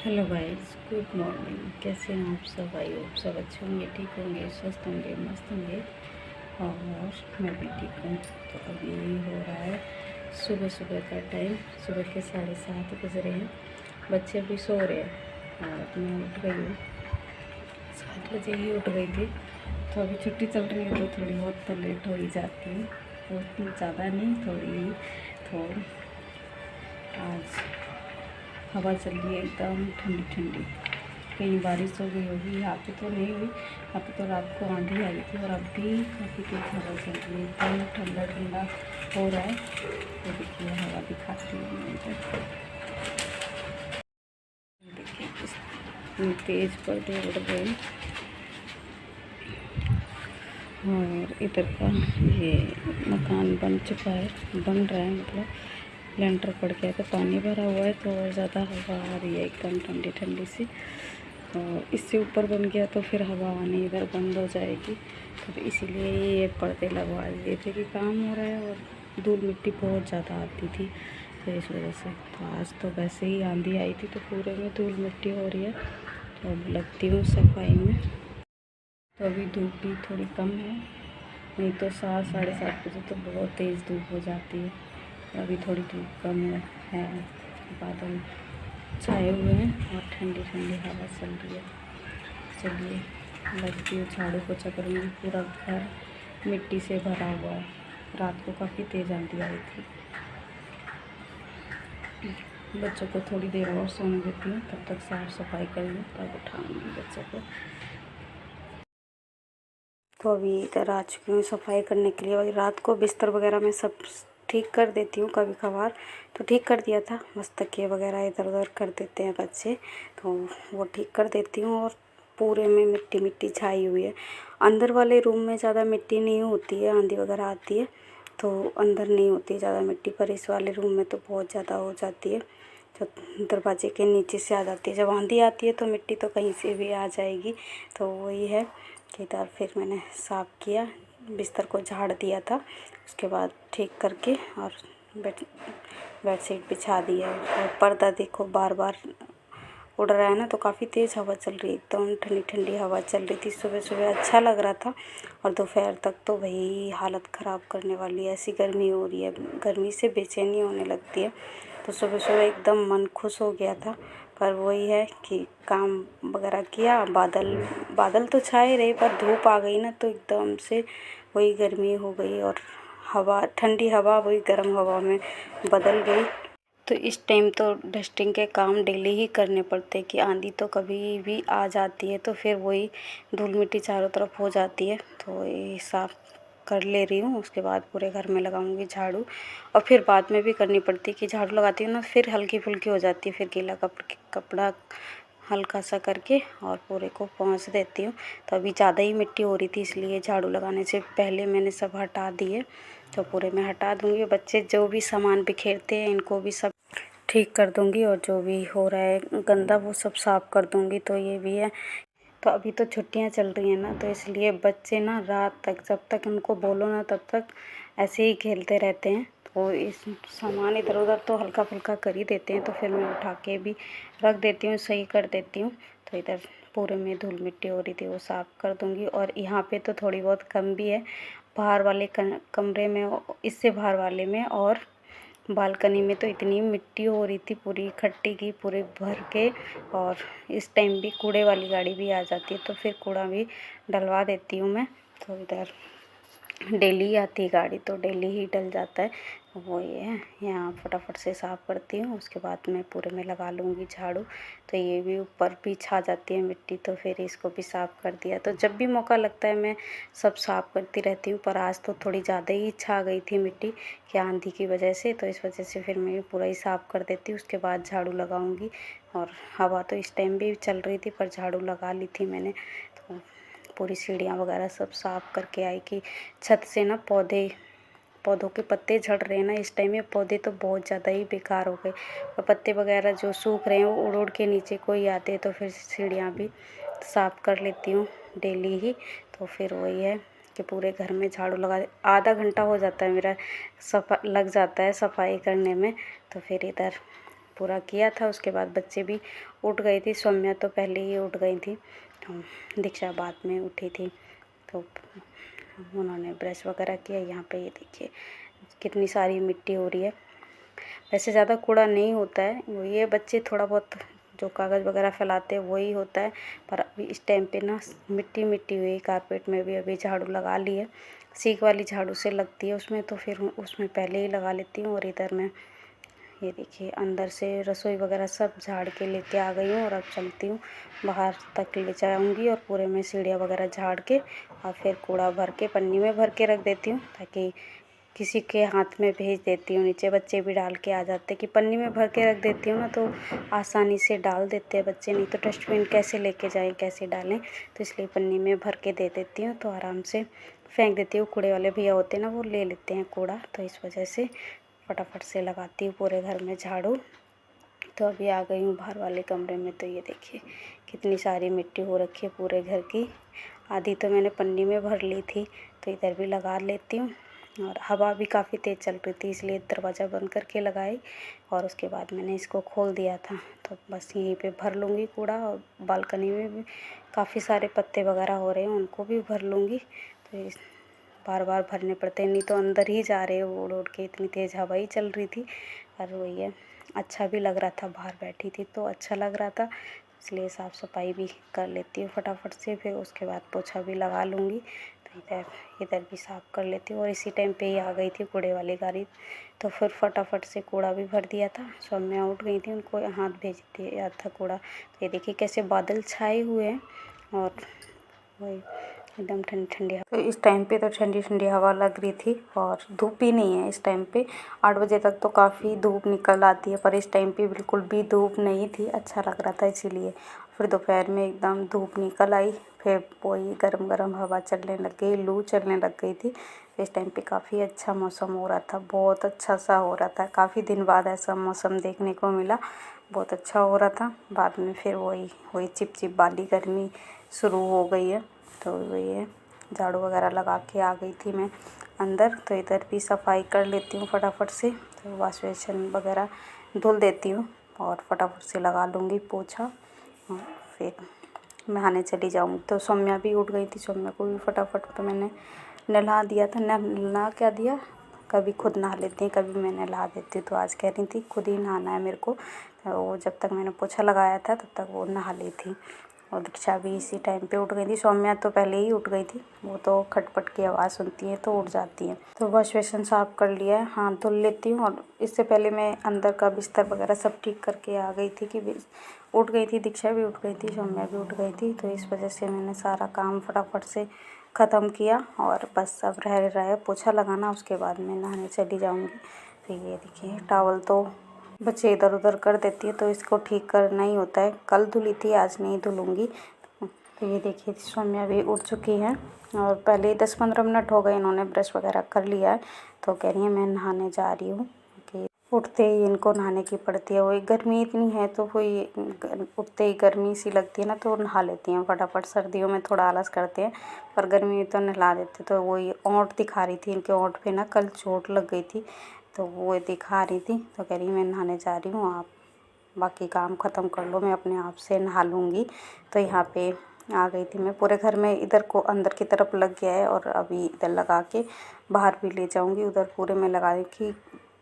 Hello guys, good morning. कैसे हैं आप सब? आई होप सब अच्छे होंगे, ठीक होंगे, स्वस्थ होंगे, मस्त होंगे। और मैं भी ठीक हूँ। तो अभी हो रहा है सुबह सुबह का टाइम। सुबह के 7:30 बज रहे हैं। बच्चे अभी सो रहे हैं और मैं उठ गई हूँ। 7 बजे ही उठ गई थी। तो अभी छुट्टी चल रही है तो थोड़ी बहुत तो लेट हो ही जाती है। बहुत ज़्यादा नहीं, थोड़ी ही। तो आज हवा चल रही है एकदम ठंडी ठंडी। कहीं बारिश हो गई होगी, यहाँ पे तो नहीं हुई। यहाँ पे तो रात को आंधी आई थी और अब भी काफ़ी तेज़ हवा चल रही है। एकदम ठंडा ठंडा हो रहा है। तो देखिए हवा दिखाती हूँ मैं इधर। देखिए कितनी तेज़ पर्दे उड़ गए। और इधर का ये मकान बन चुका है, बन रहा है, मतलब लेंटर पड़ गया तो पानी भरा हुआ है तो और ज़्यादा हवा आ रही है एकदम ठंडी ठंडी सी। और इससे ऊपर बन गया तो फिर हवा आनी इधर बंद हो जाएगी। तो इसीलिए ये पर्दे लगवा लिए थे कि काम हो रहा है। और धूल मिट्टी बहुत ज़्यादा आती थी तो इस वजह से। तो आज तो वैसे ही आंधी आई थी तो पूरे में धूल मिट्टी हो रही है। तो अब लगती हूँ सफाई में। तो अभी धूप भी थोड़ी कम है, नहीं तो 7 साढ़े 7 बजे तो बहुत तेज़ धूप हो जाती है। तो अभी थोड़ी धूप कम है। बादल छाए हुए हैं और ठंडी ठंडी हवा चल रही है। चलिए लगती हूँ, झाड़ू पोछा करूँगी। पूरा घर मिट्टी से भरा हुआ है। रात को काफ़ी तेज़ आंधी आई थी। बच्चों को थोड़ी देर और सोने देती हूँ, तब तक साफ़ सफाई कर लूँ, तब उठाऊँगी बच्चों को। तो अभी इधर आ चुकी हूँ सफाई करने के लिए। और रात को बिस्तर वगैरह मैं सब ठीक कर देती हूँ, कभी कभार तो ठीक कर दिया था। बस तकिए वगैरह इधर उधर कर देते हैं बच्चे, तो वो ठीक कर देती हूँ। और पूरे में मिट्टी मिट्टी छाई हुई है। अंदर वाले रूम में ज़्यादा मिट्टी नहीं होती है, आंधी वगैरह आती है तो अंदर नहीं होती ज़्यादा मिट्टी, पर इस वाले रूम में तो बहुत ज़्यादा हो जाती है। तो दरवाजे के नीचे से आ जाती है। जब आंधी आती है तो मिट्टी तो कहीं से भी आ जाएगी। तो वही है कि इधर फिर मैंने साफ़ किया, बिस्तर को झाड़ दिया था, उसके बाद ठीक करके और बेडशीट बिछा दिया है। और पर्दा देखो बार बार उड़ रहा है ना, तो काफ़ी तेज़ हवा चल रही है, एकदम ठंडी ठंडी हवा चल रही थी। सुबह सुबह अच्छा लग रहा था और दोपहर तक तो वही हालत ख़राब करने वाली है। ऐसी गर्मी हो रही है, गर्मी से बेचैनी होने लगती है। तो सुबह सुबह एकदम मन खुश हो गया था। पर वही है कि काम वगैरह किया, बादल बादल तो छाए रहे पर धूप आ गई ना, तो एकदम से वही गर्मी हो गई। और हवा, ठंडी हवा वही गर्म हवा में बदल गई। तो इस टाइम तो डस्टिंग के काम डेली ही करने पड़ते हैं कि आंधी तो कभी भी आ जाती है तो फिर वही धूल मिट्टी चारों तरफ हो जाती है। तो ये साफ़ कर ले रही हूँ, उसके बाद पूरे घर में लगाऊंगी झाड़ू। और फिर बाद में भी करनी पड़ती है कि झाड़ू लगाती हूँ ना, फिर हल्की फुल्की हो जाती है, फिर गीला कपड़ा हल्का सा करके और पूरे को पोंछ देती हूँ। तो अभी ज़्यादा ही मिट्टी हो रही थी, इसलिए झाड़ू लगाने से पहले मैंने सब हटा दिए। तो पूरे में हटा दूँगी। बच्चे जो भी सामान बिखेरते हैं इनको भी सब ठीक कर दूँगी और जो भी हो रहा है गंदा वो सब साफ़ कर दूँगी। तो ये भी है। तो अभी तो छुट्टियां चल रही हैं ना, तो इसलिए बच्चे ना रात तक, जब तक उनको बोलो ना तब तक ऐसे ही खेलते रहते हैं। तो इस सामान इधर उधर तो हल्का फुल्का कर ही देते हैं, तो फिर मैं उठा के भी रख देती हूँ, सही कर देती हूँ। तो इधर पूरे में धूल मिट्टी हो रही थी वो साफ़ कर दूँगी। और यहाँ पे तो थोड़ी बहुत कम भी है, बाहर वाले कमरे में, इससे बाहर वाले में और बालकनी में तो इतनी मिट्टी हो रही थी पूरी इकट्ठी की, पूरे भर के। और इस टाइम भी कूड़े वाली गाड़ी भी आ जाती है तो फिर कूड़ा भी डलवा देती हूँ मैं। तो इधर डेली आती है गाड़ी तो डेली ही डल जाता है। वो ये है, यहाँ फटाफट से साफ़ करती हूँ, उसके बाद मैं पूरे में लगा लूँगी झाड़ू। तो ये भी ऊपर भी छा जाती है मिट्टी, तो फिर इसको भी साफ़ कर दिया। तो जब भी मौका लगता है मैं सब साफ़ करती रहती हूँ। पर आज तो थोड़ी ज़्यादा ही छा गई थी मिट्टी कि आंधी की वजह से, तो इस वजह से फिर मैं पूरा ही साफ़ कर देती हूँ, उसके बाद झाड़ू लगाऊँगी। और हवा तो इस टाइम भी चल रही थी पर झाड़ू लगा ली थी मैंने। तो पूरी सीढ़ियाँ वगैरह सब साफ़ करके आई कि छत से ना पौधों के पत्ते झड़ रहे हैं ना इस टाइम में, पौधे तो बहुत ज़्यादा ही बेकार हो गए। और पत्ते वगैरह जो सूख रहे हैं वो उड़ उड़ के नीचे को ही आते हैं। तो फिर सीढ़ियाँ भी साफ़ कर लेती हूँ डेली ही। तो फिर वही है कि पूरे घर में झाड़ू लगा, आधा घंटा हो जाता है मेरा लग जाता है सफाई करने में। तो फिर इधर पूरा किया था। उसके बाद बच्चे भी उठ गई थी, सौम्या तो पहले ही उठ गई थी, तो दीक्षा बाद में उठी थी। तो उन्होंने ब्रश वगैरह किया। यहाँ पे ये देखिए कितनी सारी मिट्टी हो रही है। वैसे ज़्यादा कूड़ा नहीं होता है, वो ये बच्चे थोड़ा बहुत जो कागज़ वगैरह फैलाते हैं वही होता है, पर अभी इस टाइम पे ना मिट्टी मिट्टी हुई। कारपेट में भी अभी झाड़ू लगा ली है, सीख वाली झाड़ू से लगती है उसमें, तो फिर उसमें पहले ही लगा लेती हूँ। और इधर मैं ये देखिए अंदर से रसोई वगैरह सब झाड़ के लेके आ गई हूँ, और अब चलती हूँ बाहर तक ले जाऊँगी और पूरे में सीढ़ियाँ वगैरह झाड़ के और फिर कूड़ा भर के पन्नी में भर के रख देती हूँ, ताकि किसी के हाथ में भेज देती हूँ। नीचे बच्चे भी डाल के आ जाते कि पन्नी में भर के रख देती हूँ ना, तो आसानी से डाल देते हैं बच्चे, नहीं तो डस्टबिन कैसे लेके जाएं, कैसे डालें, तो इसलिए पन्नी में भर के दे देती हूँ, तो आराम से फेंक देती हूँ। कूड़े वाले भैया होते हैं ना, वो ले लेते हैं कूड़ा, तो इस वजह से फटाफट से लगाती हूँ पूरे घर में झाड़ू। तो अभी आ गई हूँ बाहर वाले कमरे में, तो ये देखिए कितनी सारी मिट्टी हो रखी है पूरे घर की। आधी तो मैंने पन्नी में भर ली थी, तो इधर भी लगा लेती हूँ। और हवा भी काफ़ी तेज़ चल रही थी, इसलिए दरवाज़ा बंद करके लगाई, और उसके बाद मैंने इसको खोल दिया था। तो बस यहीं पे भर लूँगी कूड़ा, और बालकनी में भी काफ़ी सारे पत्ते वगैरह हो रहे हैं, उनको भी भर लूँगी। तो बार बार भरने पड़ते हैं, नहीं तो अंदर ही जा रहे हैं उड़ उड़ के, इतनी तेज़ हवा ही चल रही थी। और वही है, अच्छा भी लग रहा था, बाहर बैठी थी तो अच्छा लग रहा था, इसलिए साफ़ सफाई भी कर लेती हूँ फटाफट से। फिर उसके बाद पोछा भी लगा लूँगी, तो इधर इधर भी साफ़ कर लेती हूँ। और इसी टाइम पे ही आ गई थी कूड़े वाली गाड़ी, तो फिर फटाफट से कूड़ा भी भर दिया था। सौम्या उठ गई थी, उनको हाथ भेज दिया था कूड़ा। तो ये देखिए कैसे बादल छाए हुए हैं, और वही एकदम ठंडी ठंडी। तो इस टाइम पे तो ठंडी ठंडी हवा लग रही थी, और धूप भी नहीं है इस टाइम पे। 8 बजे तक तो काफ़ी धूप निकल आती है, पर इस टाइम पे बिल्कुल भी धूप नहीं थी, अच्छा लग रहा था इसीलिए। फिर दोपहर में एकदम धूप निकल आई, फिर वही गरम गरम हवा चलने लग गई, लू चलने लग गई थी। इस टाइम पे काफ़ी अच्छा मौसम हो रहा था, बहुत अच्छा सा हो रहा था। काफ़ी दिन बाद ऐसा मौसम देखने को मिला, बहुत अच्छा हो रहा था। बाद में फिर वही चिपचिप वाली गर्मी शुरू हो गई है। तो वही है, झाड़ू वगैरह लगा के आ गई थी मैं अंदर, तो इधर भी सफाई कर लेती हूँ फटाफट से। तो वॉश बेसिन वगैरह धुल देती हूँ और फटाफट से लगा लूँगी पोछा, और फिर नहाने चली जाऊँगी। तो सौम्या भी उठ गई थी, सौम्या को भी फटाफट पे मैंने नहला दिया था। नहला क्या दिया, कभी खुद नहा लेती हैं, कभी मैं नहला देती हूँ। तो आज कह रही थी खुद ही नहाना है मेरे को, तो वो जब तक मैंने पोछा लगाया था तब तक वो नहा ली थी। और दीक्षा भी इसी टाइम पे उठ गई थी। सौम्या तो पहले ही उठ गई थी, वो तो खटपट की आवाज़ सुनती है तो उठ जाती है। तो वॉश बेसिन साफ़ कर लिया है, हाथ धुल लेती हूँ। और इससे पहले मैं अंदर का बिस्तर वगैरह सब ठीक करके आ गई थी, कि उठ गई थी, दीक्षा भी उठ गई थी, सौम्या भी उठ गई थी। तो इस वजह से मैंने सारा काम फटाफट से ख़त्म किया, और बस अब रह रहा है पोछा लगाना, उसके बाद मैं नहाने चली जाऊँगी। तो ये देखिए टावल तो बच्चे इधर उधर कर देती है, तो इसको ठीक करना ही होता है। कल धुली थी, आज नहीं धुलूँगी। तो ये देखिए सौम्या भी उठ चुकी है, और पहले 10-15 मिनट हो गए इन्होंने ब्रश वगैरह कर लिया है। तो कह रही है मैं नहाने जा रही हूँ, कि उठते ही इनको नहाने की पड़ती है। वही गर्मी इतनी है, तो कोई उठते ही गर्मी सी लगती है ना, तो नहा लेती हैं फटाफट। सर्दियों में थोड़ा आलस करते हैं, पर गर्मी में तो नहला देते। तो वही ओंठ दिखा रही थी, इनके ओंठ पे ना कल चोट लग गई थी, तो वो दिखा रही थी। तो कह रही मैं नहाने जा रही हूँ, आप बाकी काम ख़त्म कर लो, मैं अपने आप से नहा लूँगी। तो यहाँ पे आ गई थी मैं। पूरे घर में इधर को अंदर की तरफ लग गया है, और अभी इधर लगा के बाहर भी ले जाऊँगी। उधर पूरे में लगा कि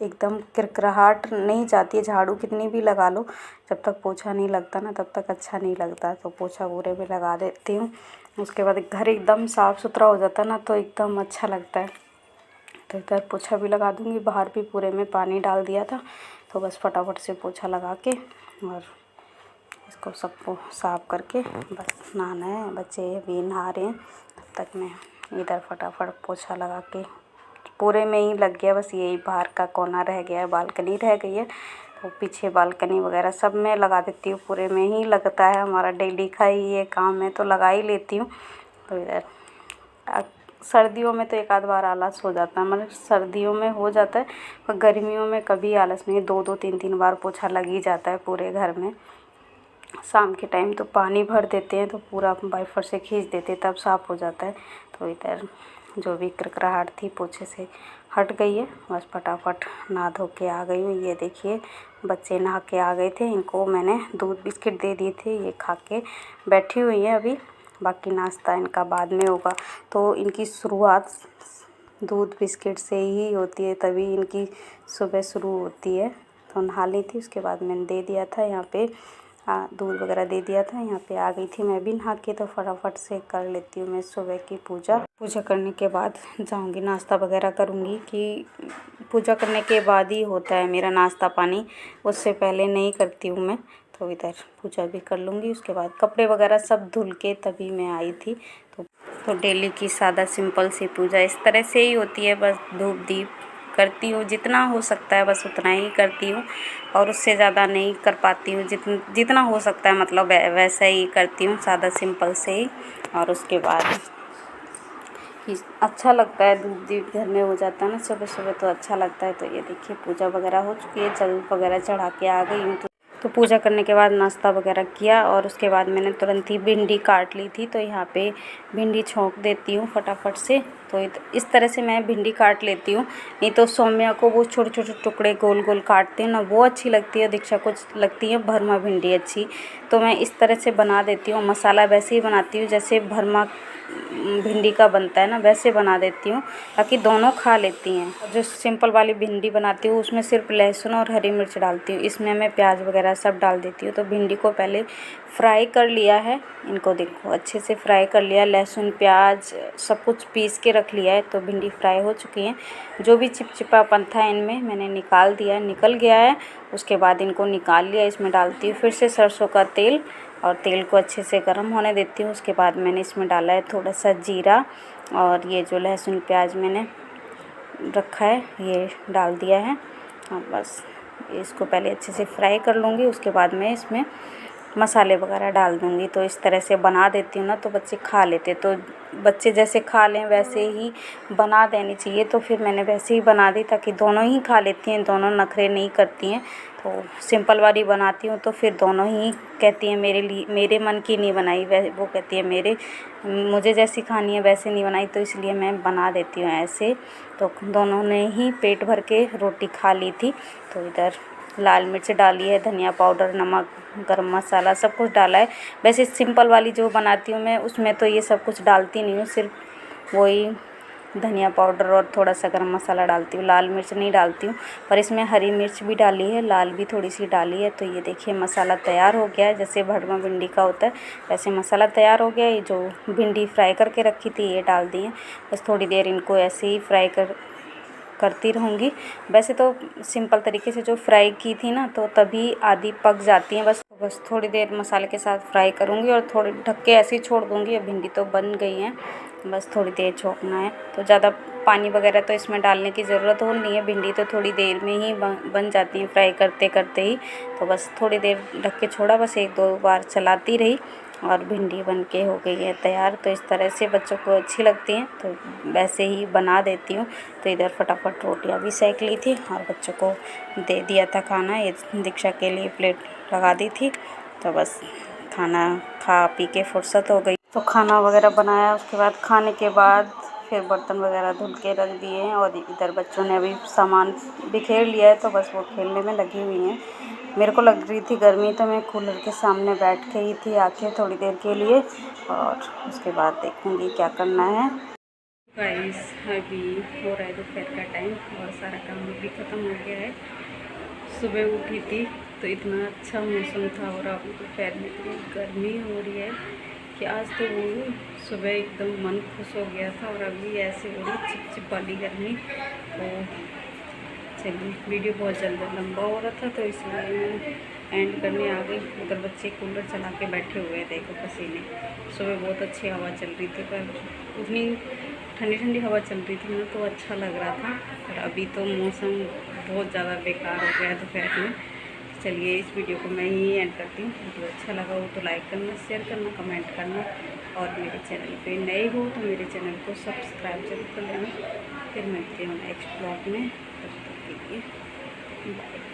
एकदम किरकिराहट नहीं जाती है, झाड़ू कितनी भी लगा लो, जब तक पोछा नहीं लगता ना तब तक अच्छा नहीं लगता। तो पोछा पूरे में लगा देती हूँ, उसके बाद घर एकदम साफ़ सुथरा हो जाता ना, तो एकदम अच्छा लगता है। तो इधर पोछा भी लगा दूँगी, बाहर भी पूरे में पानी डाल दिया था, तो बस फटाफट से पोछा लगा के और इसको सबको साफ़ करके बस नहाना है। बच्चे भी नहा रहे हैं, तब तक मैं इधर फटाफट पोछा लगा के पूरे में ही लग गया। बस यही बाहर का कोना रह गया है, बालकनी रह गई है, तो पीछे बालकनी वगैरह सब में लगा देती हूँ। पूरे में ही लगता है, हमारा डेली का ही ये काम है, तो लगा ही लेती हूँ। तो इधर सर्दियों में तो एक आध बार आलस हो जाता है, मतलब सर्दियों में हो जाता है, पर गर्मियों में कभी आलस नहीं। 2-2 3-3 बार पोछा लग ही जाता है पूरे घर में। शाम के टाइम तो पानी भर देते हैं, तो पूरा वाइपर से खींच देते हैं, तब साफ़ हो जाता है। तो इधर जो भी किरकिराहट थी पोछे से हट गई है, बस फटाफट नहा धो के आ गई हूँ। ये देखिए बच्चे नहा के आ गए थे, इनको मैंने दूध बिस्किट दे दिए थे, ये खा के बैठी हुई हैं अभी। बाकी नाश्ता इनका बाद में होगा। तो इनकी शुरुआत दूध बिस्किट से ही होती है, तभी इनकी सुबह शुरू होती है। तो नहा ली थी, उसके बाद मैंने दे दिया था यहाँ पे दूध वगैरह दे दिया था। यहाँ पे आ गई थी मैं भी नहा के, तो फटाफट से कर लेती हूँ मैं सुबह की पूजा करने के बाद जाऊँगी नाश्ता वगैरह करूँगी। कि पूजा करने के बाद ही होता है मेरा नाश्ता पानी, उससे पहले नहीं करती हूँ मैं। तो इधर पूजा भी कर लूँगी, उसके बाद कपड़े वगैरह सब धुल के तभी मैं आई थी। तो डेली की सादा सिंपल सी पूजा इस तरह से ही होती है। बस धूप दीप करती हूँ, जितना हो सकता है बस उतना ही करती हूँ, और उससे ज़्यादा नहीं कर पाती हूँ। जितना हो सकता है मतलब वैसा ही करती हूँ, सादा सिंपल से ही। और उसके बाद अच्छा लगता है, धूप दीप घर में हो जाता है ना सुबह सुबह, तो अच्छा लगता है। तो ये देखिए पूजा वगैरह हो चुकी है, जल वगैरह चढ़ा के आ गई हूँ। तो पूजा करने के बाद नाश्ता वगैरह किया, और उसके बाद मैंने तुरंत ही भिंडी काट ली थी। तो यहाँ पे भिंडी छोंक देती हूँ फटाफट से। तो इस तरह से मैं भिंडी काट लेती हूँ, नहीं तो सौम्या को वो छोटे छोटे टुकड़े गोल गोल काटते हैं ना, वो अच्छी लगती है। दीक्षा को लगती है भरमा भिंडी अच्छी। तो मैं इस तरह से बना देती हूँ, मसाला वैसे ही बनाती हूँ जैसे भरमा भिंडी का बनता है ना, वैसे बना देती हूँ, ताकि दोनों खा लेती हैं। जो सिंपल वाली भिंडी बनाती हूँ उसमें सिर्फ लहसुन और हरी मिर्च डालती हूँ, इसमें मैं प्याज वगैरह सब डाल देती हूँ। तो भिंडी को पहले फ्राई कर लिया है, इनको देखो अच्छे से फ्राई कर लिया, लहसुन प्याज सब कुछ पीस के रख लिया है। तो भिंडी फ्राई हो चुकी हैं, जो भी चिपचिपापन था इनमें मैंने निकाल दिया, निकल गया है। उसके बाद इनको निकाल लिया, इसमें डालती हूँ फिर से सरसों का तेल, और तेल को अच्छे से गर्म होने देती हूँ। उसके बाद मैंने इसमें डाला है थोड़ा सा जीरा, और ये जो लहसुन प्याज मैंने रखा है ये डाल दिया है। और बस इसको पहले अच्छे से फ्राई कर लूँगी, उसके बाद मैं इसमें मसाले वगैरह डाल दूँगी। तो इस तरह से बना देती हूँ ना, तो बच्चे खा लेते। तो बच्चे जैसे खा लें वैसे ही बना देनी चाहिए। तो फिर मैंने वैसे ही बना दी, ताकि दोनों ही खा लेती हैं, दोनों नखरे नहीं करती हैं। तो सिंपल वाली बनाती हूँ तो फिर दोनों ही कहती हैं मेरे मन की नहीं बनाई, वो कहती है मुझे जैसी खानी है वैसे नहीं बनाई, तो इसलिए मैं बना देती हूँ ऐसे। तो दोनों ने ही पेट भर के रोटी खा ली थी। तो इधर लाल मिर्च डाली है, धनिया पाउडर, नमक, गरम मसाला सब कुछ डाला है। वैसे सिंपल वाली जो बनाती हूँ मैं उसमें तो ये सब कुछ डालती नहीं हूँ, सिर्फ वही धनिया पाउडर और थोड़ा सा गरम मसाला डालती हूँ, लाल मिर्च नहीं डालती हूँ। पर इसमें हरी मिर्च भी डाली है, लाल भी थोड़ी सी डाली है। तो ये देखिए मसाला तैयार हो गया है, जैसे भरमा भिंडी का होता है वैसे मसाला तैयार हो गया है। ये जो भिंडी फ्राई करके रखी थी ये डाल दी है। बस थोड़ी देर इनको ऐसे ही फ्राई करती रहूँगी। वैसे तो सिंपल तरीके से जो फ्राई की थी ना, तो तभी आधी पक जाती हैं। बस थोड़ी देर मसाले के साथ फ्राई करूँगी, और थोड़ी ढक के ऐसे ही छोड़ दूँगी। अब भिंडी तो बन गई हैं, बस थोड़ी देर छोड़ना है। तो ज़्यादा पानी वगैरह तो इसमें डालने की ज़रूरत हो नहीं है, भिंडी तो थोड़ी देर में ही बन जाती हैं फ्राई करते करते ही। तो बस थोड़ी देर ढक के छोड़ा, बस 1-2 बार चलाती रही, और भिंडी बन के हो गई है तैयार। तो इस तरह से बच्चों को अच्छी लगती हैं, तो वैसे ही बना देती हूँ। तो इधर फटाफट रोटियाँ भी सेक ली थी, और बच्चों को दे दिया था खाना। ये दीक्षा के लिए प्लेट लगा दी थी। तो बस खाना खा पी के फुर्सत हो गई। तो खाना वगैरह बनाया, उसके बाद खाने के बाद फिर बर्तन वगैरह धुल के रख दिए हैं। और इधर बच्चों ने अभी सामान बिखेर लिया है, तो बस वो खेलने में लगी हुई हैं। मेरे को लग रही थी गर्मी, तो मैं कूलर के सामने बैठ के ही थी आके थोड़ी देर के लिए, और उसके बाद देखूँगी क्या करना है। गाइस अभी हो रहा है दोपहर का टाइम, और सारा काम भी ख़त्म हो गया है। सुबह उठी थी तो इतना अच्छा मौसम था, और अभी दोपहर में इतनी गर्मी हो रही है कि आज तो वो सुबह एकदम मन खुश हो गया था, और अभी ऐसे हो रही चिपचिप वाली गर्मी। तो चलिए वीडियो बहुत जल्द लंबा हो रहा था, तो इसलिए मैं एंड करने आ गई। उधर बच्चे कूलर चला के बैठे हुए हैं, देखो पसीने। सुबह बहुत अच्छी हवा चल रही थी, पर उतनी ठंडी ठंडी हवा चल रही थी ना, तो अच्छा लग रहा था। और अभी तो मौसम बहुत ज़्यादा बेकार हो गया है दोपहर में। चलिए इस वीडियो को मैं ही एंड करती हूँ। वीडियो अच्छा लगा हो तो लाइक करना, शेयर करना, कमेंट करना, और मेरे चैनल पे नए हो तो मेरे चैनल को सब्सक्राइब जरूर कर लेना। फिर मिलते हैं नेक्स्ट ब्लॉग में, तब तक के लिए बाय।